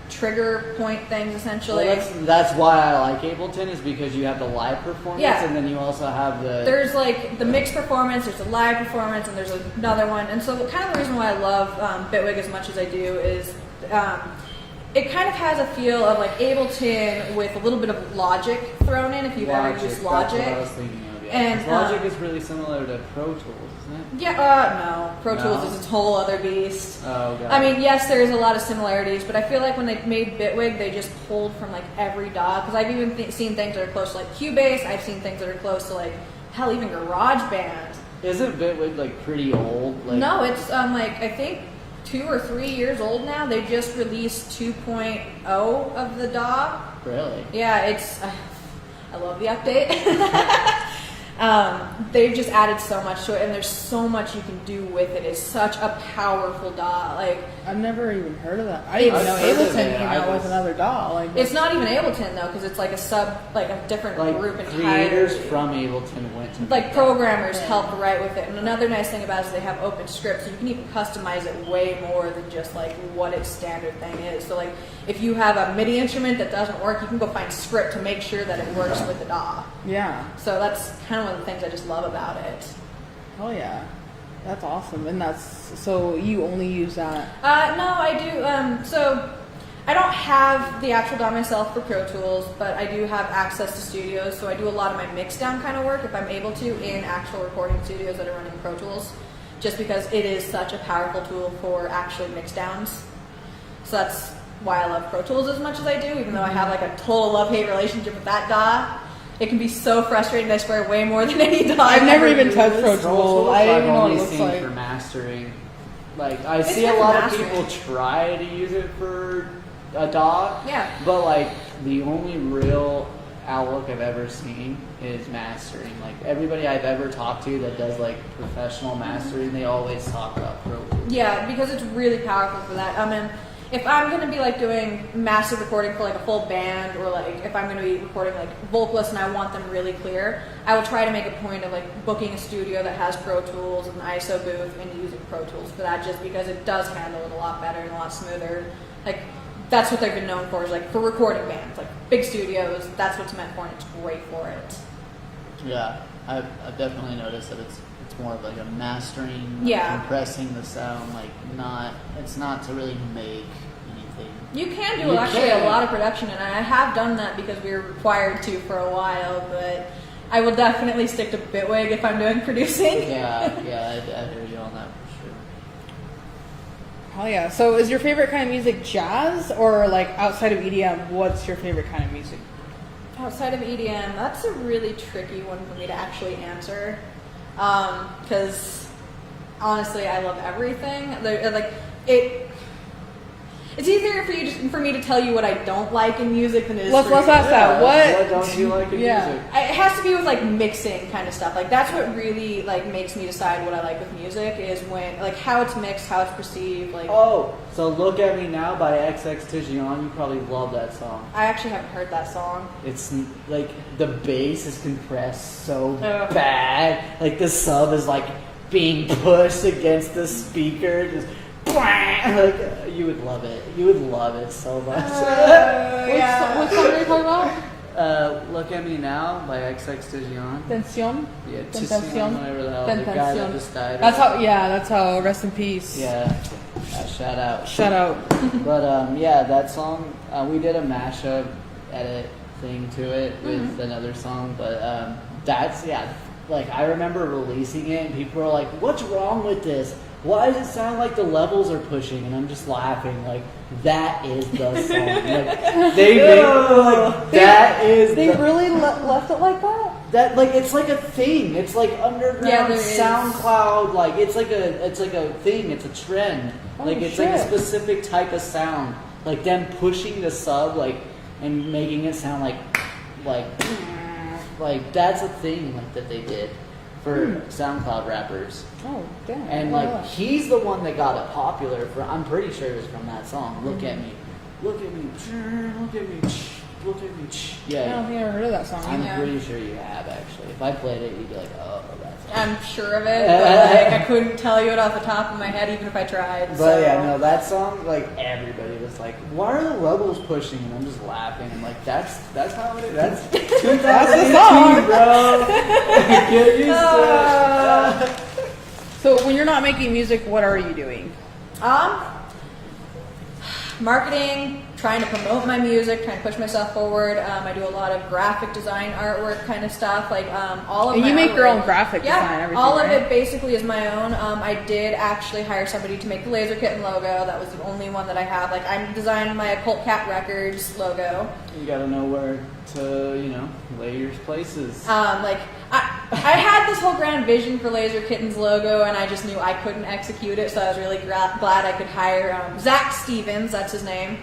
trigger point things. Essentially, Well, that's why I like Ableton, is because you have the live performance, Yeah. and then you also have the... there's like the mixed performance, there's the live performance, and there's another one. And so, kind of the reason why I love Bitwig as much as I do is it kind of has a feel of like Ableton with a little bit of Logic thrown in. If you've ever used Logic, That's what I was thinking of. Yeah. And, 'Cause Logic is really similar to Pro Tools, isn't it? yeah, no, Pro No? Tools is its whole other beast. Oh, God. I mean, yes, there is a lot of similarities, but I feel like when they made Bitwig, they just pulled from like every DAW. Because I've even seen things that are close to like Cubase. I've seen things that are close to like, hell, even GarageBand. Isn't Bitwig like pretty old? Like, No, it's like I think 2 or 3 years old now. They just released 2.0 of the DAW. Really? Yeah, it's. I love the update. They've just added so much to it, and there's so much you can do with it. It's such a powerful DAW. Like, I've never even heard of that. I didn't even know I've heard of Ableton it. came out with another DAW. Like, it's not even Ableton though, because it's like a different Like group creators entirely. from Ableton went to Like make programmers Yeah. help write with it. And another nice thing about it is they have open scripts, so you can even customize it way more than just like what its standard thing is. So like if you have a MIDI instrument that doesn't work, you can go find script to make sure that it works with the DAW. yeah. So that's kind of one of the things I just love about it. Oh yeah, that's awesome. And so you only use that. No, I do. So I don't have the actual DAW myself for Pro Tools, but I do have access to studios, so I do a lot of my mix down kind of work, if I'm able to, in actual recording studios that are running Pro Tools, just because it is such a powerful tool for actually mix downs. So that's why I love Pro Tools as much as I do, even though I have like a total love-hate relationship with that DAW. It can be so frustrating. I swear way more than any DAW I've never even used. touched Pro Tools. I don't even know what it only looks seen like. for mastering. Like I It's see good a for lot mastering. of people try to use it for a DAW. Yeah. But like the only real outlook I've ever seen is mastering. Like everybody I've ever talked to that does like professional mastering, they always talk about Pro Tools. Yeah, because it's really powerful for that. I mean, if I'm going to be like doing massive recording for like a full band, or like if I'm going to be recording like vocalists and I want them really clear, I will try to make a point of like booking a studio that has Pro Tools and an ISO booth and using Pro Tools for that, just because it does handle it a lot better and a lot smoother. Like that's what they've been known for, is like for recording bands, like big studios. That's what it's meant for, and it's great for it. Yeah, I've definitely noticed that it's more of like a mastering, Yeah. compressing the sound. Like it's not to really make anything. You can do You actually can. a lot of production, and I have done that because we were required to for a while, but I will definitely stick to Bitwig if I'm doing producing. Yeah, I hear you on that for sure. Oh yeah. So is your favorite kind of music jazz, or like outside of EDM, what's your favorite kind of music? Outside of EDM, that's a really tricky one for me to actually answer, because honestly, I love everything. It's easier for me to tell you what I don't like in music than it is. Let's for you. ask that. What don't you like in Yeah. music? It has to be with like mixing kind of stuff. Like that's what really like makes me decide what I like with music, is when like how it's mixed, how it's perceived. Like Oh, so Look at Me Now by XX Tijian. You probably love that song. I actually haven't heard that song. It's like the bass is compressed so Ugh. bad. Like the sub is like being pushed against the speaker, just like you would love it. You would love it so much. What song are you talking about? Look at Me Now by XX Tensión. Yeah, Tentación. whatever the hell. The guy that just died. That's how. Rest in peace. Yeah. Shout out. Shout out. But yeah, that song, we did a mashup edit thing to it with another song, but that's, yeah, like I remember releasing it and people were like, what's wrong with this? Why does it sound like the levels are pushing? And I'm just laughing, like, that is the song. Like, they really left it like that? That, like, it's like a thing. It's like underground there SoundCloud. Like, it's like a thing. It's a trend. Like, it's like a specific type of sound. Like them pushing the sub, like, and making it sound like that's a thing, like, that they did for SoundCloud rappers. Oh, damn. And like he's the one that got it popular. I'm pretty sure it was from that song. Look at me, look at me, look at me, look at me. Yeah. I don't think I ever heard of that song. I'm pretty sure you have actually. If I played it, you'd be like, oh, that's. I'm sure of it, but like I couldn't tell you it off the top of my head, even if I tried. But so. yeah, no, that song, like everybody was like, "Why are the levels pushing?" And I'm just laughing. I'm like, "That's how it is. That's 2018, bro. Get used to it." So when you're not making music, what are you doing? Marketing, trying to promote my music, trying to push myself forward. I do a lot of graphic design, artwork kind of stuff, like all of. And my you make artwork. your own graphic design, everything. All right? of it basically is my own. I did actually hire somebody to make the Lazer Kitten logo. That was the only one that I have. Like I designed my Occult Cat Records logo. You gotta know where to, lay your places. Like I had this whole grand vision for Lazer Kitten's logo, and I just knew I couldn't execute it, so I was really glad I could hire Zach Stevens. That's his name.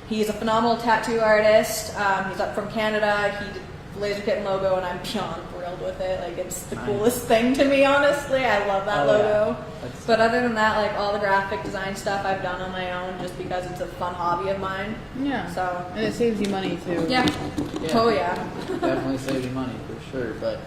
He's a phenomenal tattoo artist. He's up from Canada. He did the Lazer Kitten logo, and I'm beyond thrilled with it. Like it's the coolest thing to me, honestly. I love that logo. Yeah. But other than that, like all the graphic design stuff I've done on my own, just because it's a fun hobby of mine. Yeah. So and it saves you money too. yeah. Oh yeah. Definitely save you money for sure. But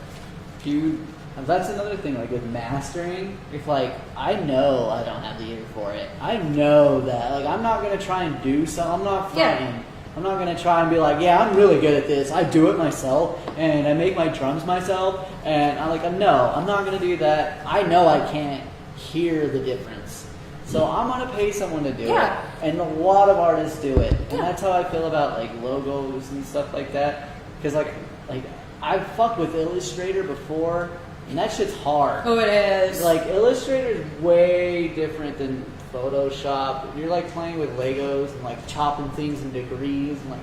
that's another thing, like with mastering, if like I know I don't have the ear for it, I know that like I'm not gonna try and do something. I'm not fronting. Yeah. I'm not gonna try and be like, yeah, I'm really good at this. I do it myself, and I make my drums myself, and I'm not gonna do that. I know I can't hear the difference, so I'm gonna pay someone to do it. And a lot of artists do it, and that's how I feel about like logos and stuff like that. Because like I've fucked with Illustrator before. And that shit's hard. Oh, it is. Like, Illustrator is way different than Photoshop. You're, like, playing with Legos and, like, chopping things in degrees and, like...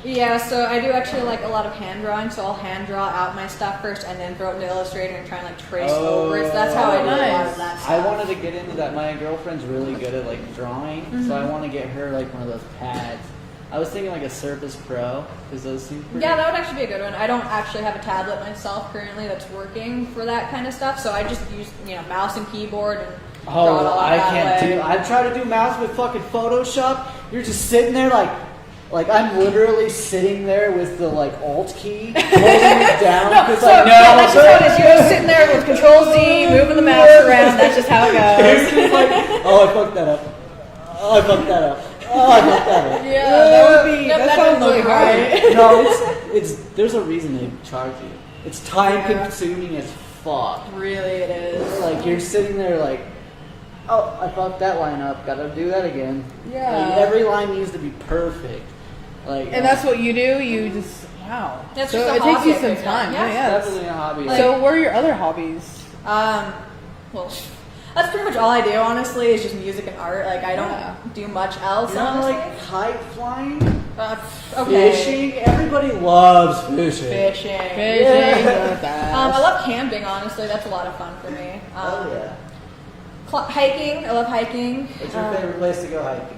Yeah, so I do actually like a lot of hand drawing, so I'll hand draw out my stuff first and then throw it into Illustrator and try and, like, trace over it. So that's how I do a lot of that stuff. I wanted to get into that. My girlfriend's really good at, like, drawing, so I want to get her, like, one of those pads. I was thinking like a Surface Pro, because those seem pretty... Yeah, that would actually be a good one. I don't actually have a tablet myself currently that's working for that kind of stuff, so I just use, mouse and keyboard and draw it all I that can't way. do... I've tried to do mouse with fucking Photoshop. You're just sitting there like I'm literally sitting there with the like Alt key, holding it down. That's just how it is. You're just sitting there with Control Z, moving the mouse around. That's just how it goes. It's just like, oh, I fucked that up. Oh, I fucked that up. Oh, I fucked that up. Yeah, that would be. That sounds really hard. No, it's. There's a reason they charge you. It's time consuming as fuck. Really, it is. Like you're sitting there like, oh, I fucked that line up. Gotta do that again. Yeah. Like, every line needs to be perfect. Like, and that's what you do. You just wow. That's so just a it takes hobby you I some picked up. time. Yeah. Yeah, it's definitely a hobby. So what are your other hobbies? Well, that's pretty much all I do. Honestly, is just music and art. Like I don't do much else. You're not honestly. like kite flying, Okay. fishing. Everybody loves fishing. Fishing. I love camping. Honestly, that's a lot of fun for me. Oh yeah. Hiking. I love hiking. What's your favorite place to go hiking?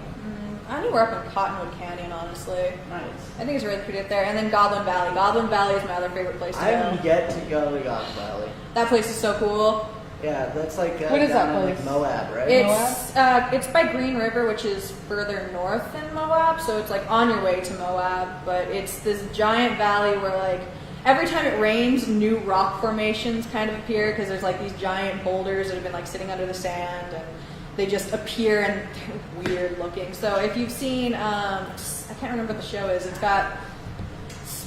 Anywhere up in Cottonwood Canyon, honestly. Nice. I think it's really pretty up there. And then Goblin Valley. Goblin Valley is my other favorite place to I go. have yet to go to Goblin Valley. That place is so cool. Yeah, that's like what is down that in, place? like Moab, right? It's by Green River, which is further north than Moab, so it's like on your way to Moab. But it's this giant valley where like every time it rains, new rock formations kind of appear because there's like these giant boulders that have been like sitting under the sand, and they just appear and they're weird looking. So if you've seen, I can't remember what the show is.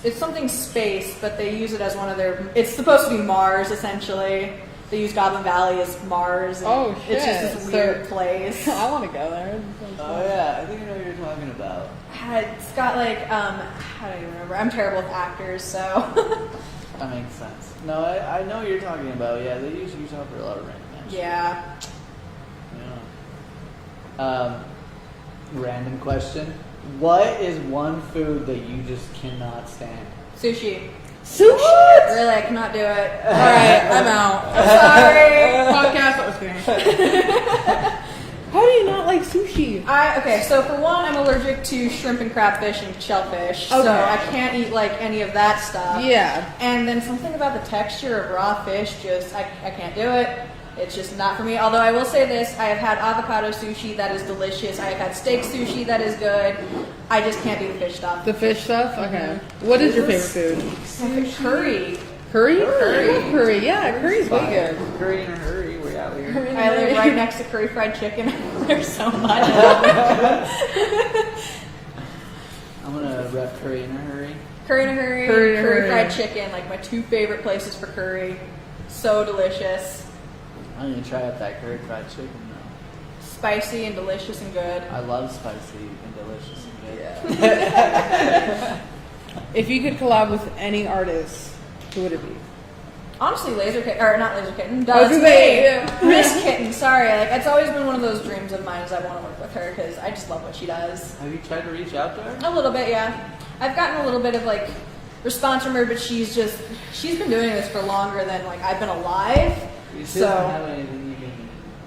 It's something space, but they use it as one of their. It's supposed to be Mars essentially. They use Goblin Valley as Mars. And it's just this weird place. I want to go there. Oh yeah, I think I know what you're talking about. It's got like how do I even remember? I'm terrible with actors, so. That makes sense. No, I know what you're talking about. Yeah, they use Utah for a lot of rain. Actually. Yeah. Yeah. Random question. What is one food that you just cannot stand? Sushi. Sushi? Really, I cannot do it. All right, I'm out. I'm sorry. Podcast. I was kidding. How do you not like sushi? Okay, so for one, I'm allergic to shrimp and crabfish and shellfish, so I can't eat like any of that stuff. Yeah. And then something about the texture of raw fish, I can't do it. It's just not for me. Although I will say this, I have had avocado sushi that is delicious. I have had steak sushi that is good. I just can't do the fish stuff. The fish stuff? Okay. What is your favorite food? Curry. Curry? Curry. Yeah, curry's way good. Curry in a hurry. We're out here. I live right next to curry fried chicken. There's so much. I'm gonna rep curry in a hurry. Curry in a hurry, curry fried chicken, like my two favorite places for curry. So delicious. I'm gonna try out that curry fried chicken though. Spicy and delicious and good. I love spicy and delicious and good. Yeah. If you could collab with any artist, who would it be? Honestly, Lazer Kitten, or not Lazer Kitten, Miss Kitten, sorry. Like, it's always been one of those dreams of mine is I want to work with her because I just love what she does. Have you tried to reach out to her? A little bit, yeah. I've gotten a little bit of, like, response from her, but she's been doing this for longer than, like, I've been alive. You still don't have anything you can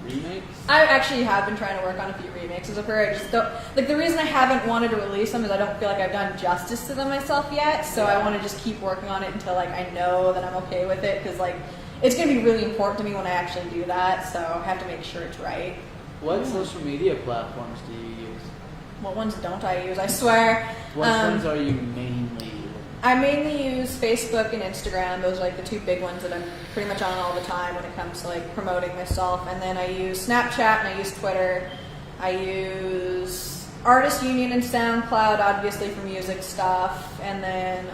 remix? I actually have been trying to work on a few remixes of her. I just don't, like, the reason I haven't wanted to release them is I don't feel like I've done justice to them myself yet, so I want to just keep working on it until, like, I know that I'm okay with it, because, like, it's going to be really important to me when I actually do that, so I have to make sure it's right. What social media platforms do you use? What ones don't I use? I swear. What ones are you mainly using? I mainly use Facebook and Instagram. Those are like the two big ones that I'm pretty much on all the time when it comes to like promoting myself. And then I use Snapchat and I use Twitter. I use Artist Union and SoundCloud, obviously for music stuff. And then,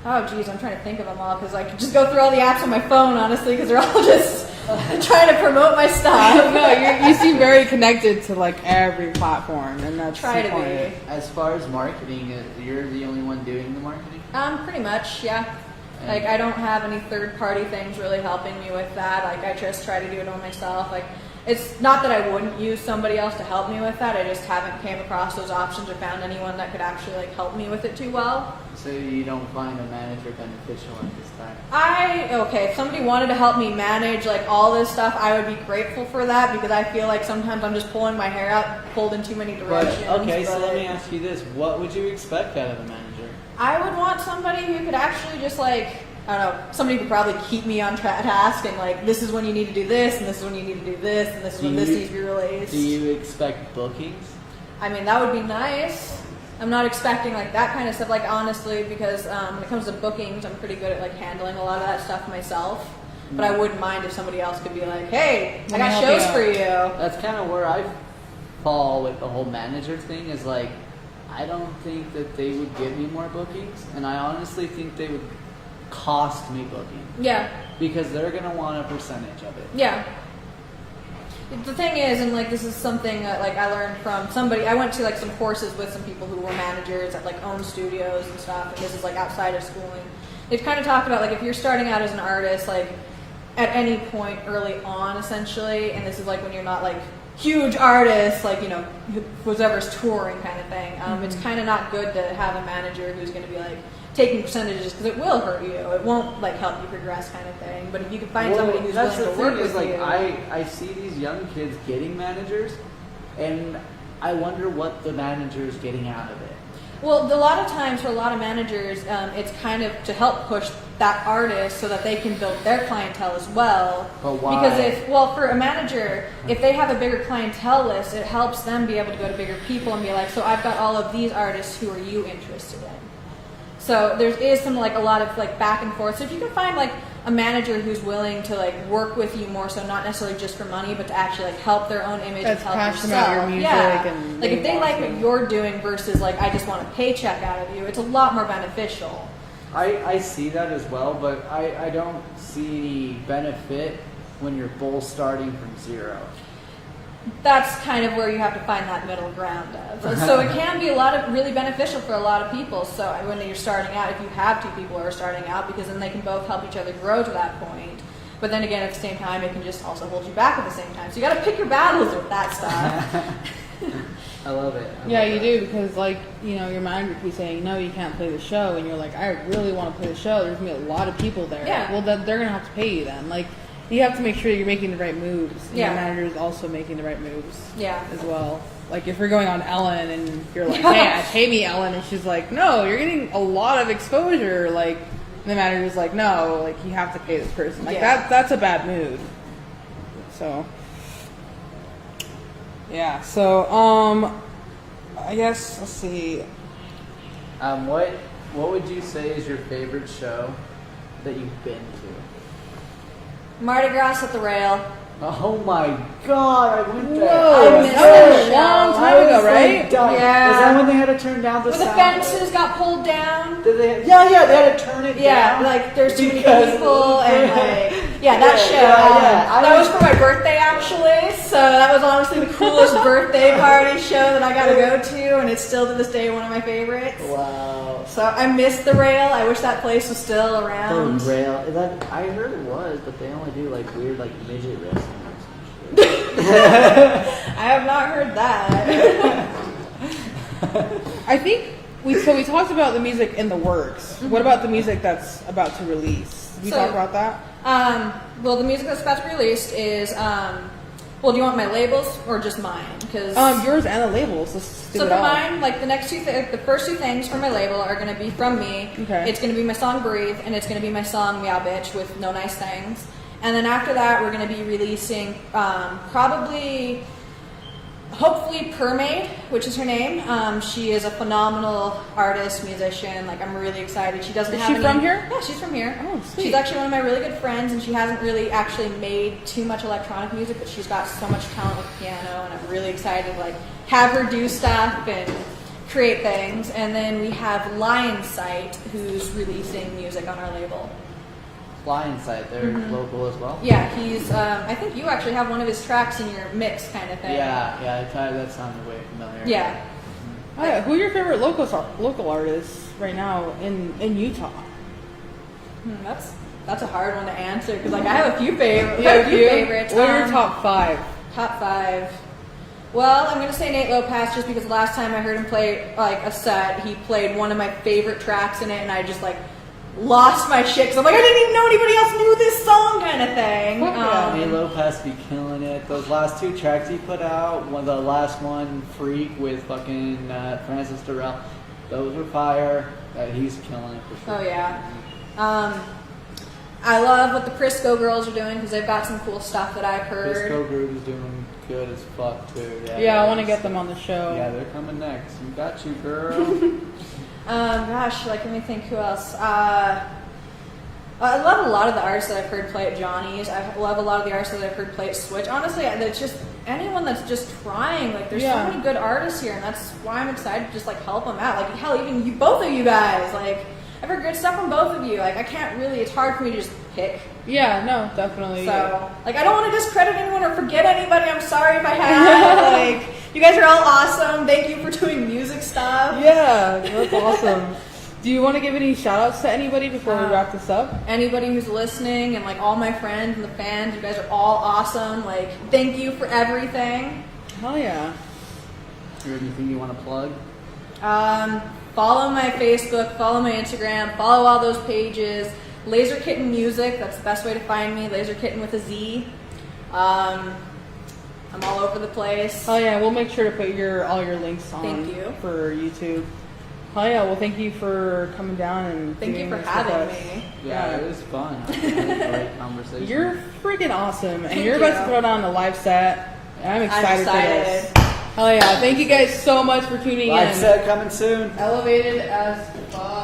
oh geez, I'm trying to think of them all because I could just go through all the apps on my phone, honestly, because they're all just trying to promote my stuff. No, you seem very connected to like every platform, and that's Try to important. be. As far as marketing, you're the only one doing the marketing? Pretty much, yeah. And Like, I don't have any third-party things really helping me with that. Like, I just try to do it all myself. Like, it's not that I wouldn't use somebody else to help me with that. I just haven't came across those options or found anyone that could actually like help me with it too well. So you don't find a manager beneficial at this time? If somebody wanted to help me manage like all this stuff, I would be grateful for that because I feel like sometimes I'm just pulling my hair out, pulled in too many directions. So let me ask you this. What would you expect out of a manager? I would want somebody who could actually just like, I don't know, somebody could probably keep me on task and like, this is when you need to do this, and this is when you need to do this, and this is when this needs to be released. Do you expect bookings? I mean, that would be nice. I'm not expecting like that kind of stuff, like honestly, because when it comes to bookings, I'm pretty good at like handling a lot of that stuff myself. But I wouldn't mind if somebody else could be like, hey, I got shows for you. That's kind of where I fall with the whole manager thing is like, I don't think that they would give me more bookings, and I honestly think they would cost me booking. Yeah. Because they're going to want a percentage of it. Yeah. The thing is, and like this is something that like I learned from somebody, I went to like some courses with some people who were managers that like own studios and stuff, and this is like outside of schooling. They've kind of talked about like if you're starting out as an artist, like at any point early on essentially, and this is like when you're not like huge artists, like, you know, whoever's touring kind of thing, it's kind of not good to have a manager who's going to be like taking percentages because it will hurt you. It won't like help you progress kind of thing. But if you can find somebody who's willing to work with like, you. I see these young kids getting managers, and I wonder what the manager is getting out of it. Well, a lot of times for a lot of managers, it's kind of to help push that artist so that they can build their clientele as well. But why? Because for a manager, if they have a bigger clientele list, it helps them be able to go to bigger people and be like, so I've got all of these artists, who are you interested in? So there is some like a lot of like back and forth. So if you can find like a manager who's willing to like work with you more, so not necessarily just for money, but to actually like help their own image That's and help passionate yourself. about your music yeah. and like if they want like to. what you're doing versus like I just want a paycheck out of you, it's a lot more beneficial. I see that as well, but I don't see any benefit when you're both starting from zero. That's kind of where you have to find that middle ground of. So it can be a lot of really beneficial for a lot of people. So when you're starting out, if you have two people who are starting out, because then they can both help each other grow to that point. But then again, at the same time, it can just also hold you back at the same time. So you got to pick your battles with that stuff. I love it. Yeah, you do, because like, you know, your manager keeps saying, no, you can't play the show, and you're like, I really want to play the show. There's going to be a lot of people there. Yeah. Well, then they're going to have to pay you then. Like, you have to make sure you're making the right moves. And Yeah. your manager is also making the right moves Yeah. as well. Like, if you're going on Ellen and you're like, hey, pay me, Ellen, and she's like, no, you're getting a lot of exposure. Like, the manager's like, no, like, you have to pay this person. Like, Yeah. that's a bad mood. So, yeah. So, I guess, let's see. What would you say is your favorite show that you've been to? Mardi Gras at the Rail. Oh my god, I went there. Whoa, I missed that was that a long show. time ago, right? Yeah. Was that when they had to turn down the When the sound? fences got pulled down. Did they? Yeah, they had to turn it Yeah, down. like there's too many Because- people and like yeah, that show. yeah. That was for my birthday actually, so that was honestly the coolest birthday party show that I got to go to, and it's still to this day one of my favorites. Wow. So I missed the Rail. I wish that place was still around. The rail. I heard it was, but they only do like weird like midget wrestling or some shit. I have not heard that. I think we talked about the music in the works. What about the music that's about to release? Did we So- talk about that? Well, the music that's about to be released is well, do you want my labels or just mine? Because Yours and the labels. Let's do so it for all. mine, like the next the first two things for my label are going to be from me. Okay. It's going to be my song "Breathe" and it's going to be my song "Meow Bitch" with "No Nice Things." And then after that, we're going to be releasing hopefully Permaid, which is her name. She is a phenomenal artist, musician. Like I'm really excited. She doesn't Is have she any, from here? Yeah, she's from here. Oh, sweet. She's actually one of my really good friends, and she hasn't really actually made too much electronic music, but she's got so much talent with piano, and I'm really excited to like have her do stuff and create things. And then we have Lion Sight, who's releasing music on our label. Lion Sight, they're local as well. Yeah, he's. I think you actually have one of his tracks in your mix, kind of thing. Yeah, that sounded way familiar. Yeah. Oh, yeah. Who are your favorite local artists right now in Utah? That's a hard one to answer because like I have a few favorites. Yeah, a few favorites. What are your top 5? Top 5. Well, I'm gonna say Nate Lopez just because the last time I heard him play like a set, he played one of my favorite tracks in it, and I just like lost my shit because I'm like I didn't even know anybody else knew this song, kind of thing. Nate Lopez be killing it. Those last 2 tracks he put out, the last one, Freak with fucking Francis Durrell, those were fire. He's killing it for sure. Oh yeah. I love what the Prisco girls are doing because they've got some cool stuff that I've heard. Disco Group is doing good as fuck too. Yeah, I want to get them on the show. Yeah, they're coming next. You got you, girl. Gosh, like let me think who else. I love a lot of the artists that I've heard play at Johnny's. I love a lot of the artists that I've heard play at Switch. Honestly, it's just anyone that's just trying. Like, there's so many good artists here, and that's why I'm excited to just like help them out. Like, hell, even you, both of you guys. Like, I've heard good stuff from both of you. Like, I can't really. It's hard for me to just pick. Yeah, no, definitely. So, like, I don't want to discredit anyone or forget anybody. I'm sorry if I have. Like, you guys are all awesome. Thank you for doing music stuff. Yeah, that's awesome. Do you want to give any shout outs to anybody before we wrap this up? Anybody who's listening and like all my friends and the fans, you guys are all awesome. Like, thank you for everything. Hell yeah. Is there anything you want to plug? Follow my Facebook, follow my Instagram, follow all those pages. Lazer Kitten Music, that's the best way to find me. Lazer Kitten with a Z. I'm all over the place. Oh yeah, we'll make sure to put all your links on Thank you. for YouTube. Oh yeah, well thank you for coming down and Thank you doing for this having with us. me. Yeah, it was fun. It was a great conversation. You're freaking awesome, and Thank you're about you. to throw down a live set. And I'm excited for this. excited. Hell yeah! Thank you guys so much for tuning Live in. set coming soon. Elevated as fuck.